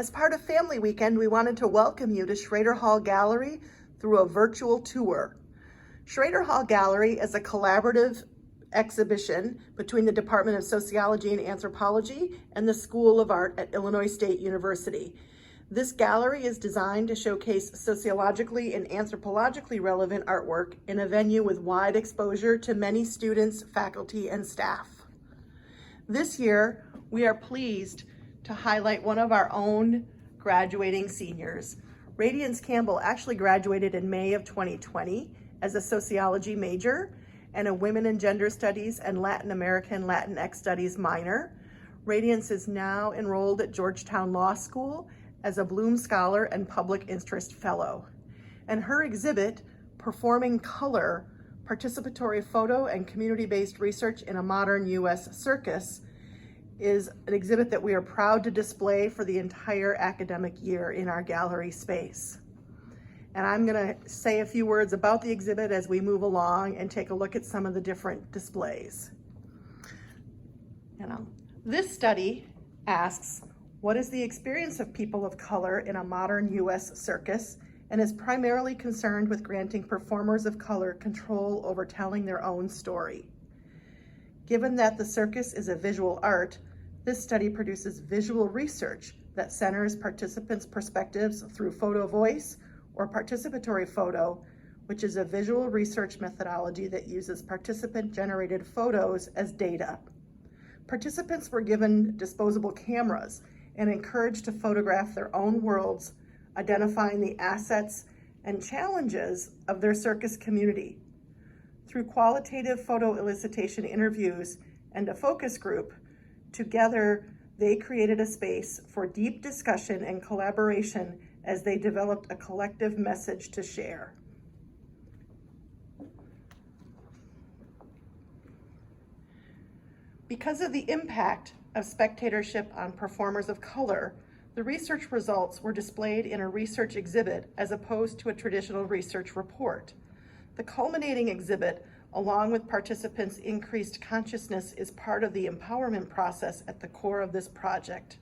As part of Family Weekend, we wanted to welcome you to Schroeder Hall Gallery through a virtual tour. Schroeder Hall Gallery is a collaborative exhibition between the Department of Sociology and Anthropology and the School of Art at Illinois State University. This gallery is designed to showcase sociologically and anthropologically relevant artwork in a venue with wide exposure to many students, faculty, and staff. This year, we are pleased to highlight one of our own graduating seniors. Radiance Campbell actually graduated in May of 2020 as a sociology major and a women and gender studies and Latin American Latinx studies minor. Radiance is now enrolled at Georgetown Law School as a Bloom Scholar and Public Interest Fellow. And her exhibit, Performing Color, Participatory Photo and Community-Based Research in a Modern U.S. Circus, is an exhibit that we are proud to display for the entire academic year in our gallery space. And I'm gonna say a few words about the exhibit as we move along and take a look at some of the different displays. This study asks, what is the experience of people of color in a modern U.S. circus, and is primarily concerned with granting performers of color control over telling their own story. Given that the circus is a visual art, this study produces visual research that centers participants' perspectives through photo voice or participatory photo, which is a visual research methodology that uses participant-generated photos as data. Participants were given disposable cameras and encouraged to photograph their own worlds, identifying the assets and challenges of their circus community. Through qualitative photo elicitation interviews and a focus group, together they created a space for deep discussion and collaboration as they developed a collective message to share. Because of the impact of spectatorship on performers of color, the research results were displayed in a research exhibit as opposed to a traditional research report. The culminating exhibit, along with participants' increased consciousness, is part of the empowerment process at the core of this project.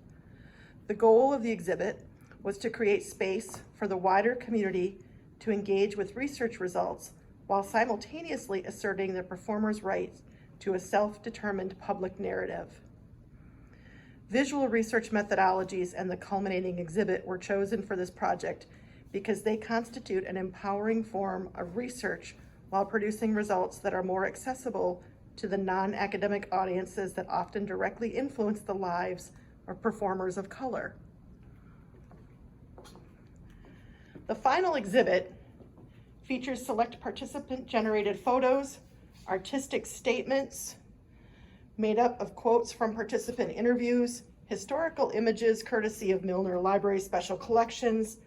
The goal of the exhibit was to create space for the wider community to engage with research results while simultaneously asserting the performer's right to a self-determined public narrative. Visual research methodologies and the culminating exhibit were chosen for this project because they constitute an empowering form of research while producing results that are more accessible to the non-academic audiences that often directly influence the lives of performers of color. The final exhibit features select participant-generated photos, artistic statements made up of quotes from participant interviews, historical images courtesy of Milner Library Special Collections,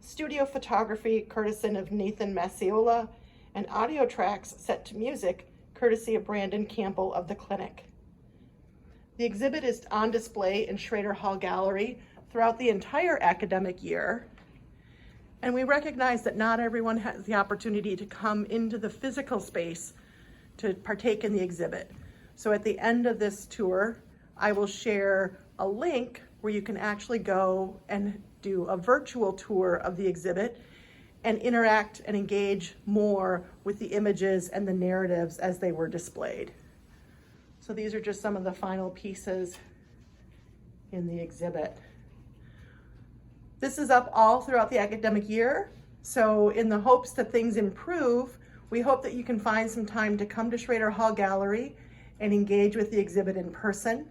studio photography courtesy of Nathan Macciola, and audio tracks set to music courtesy of Brandon Campbell of the Clinic. The exhibit is on display in Schroeder Hall Gallery throughout the entire academic year, and we recognize that not everyone has the opportunity to come into the physical space to partake in the exhibit. So at the end of this tour, I will share a link where you can actually go and do a virtual tour of the exhibit and interact and engage more with the images and the narratives as they were displayed. So these are just some of the final pieces in the exhibit. This is up all throughout the academic year. So in the hopes that things improve, we hope that you can find some time to come to Schroeder Hall Gallery and engage with the exhibit in person.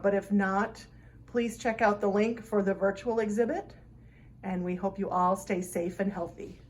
But if not, please check out the link for the virtual exhibit, and we hope you all stay safe and healthy.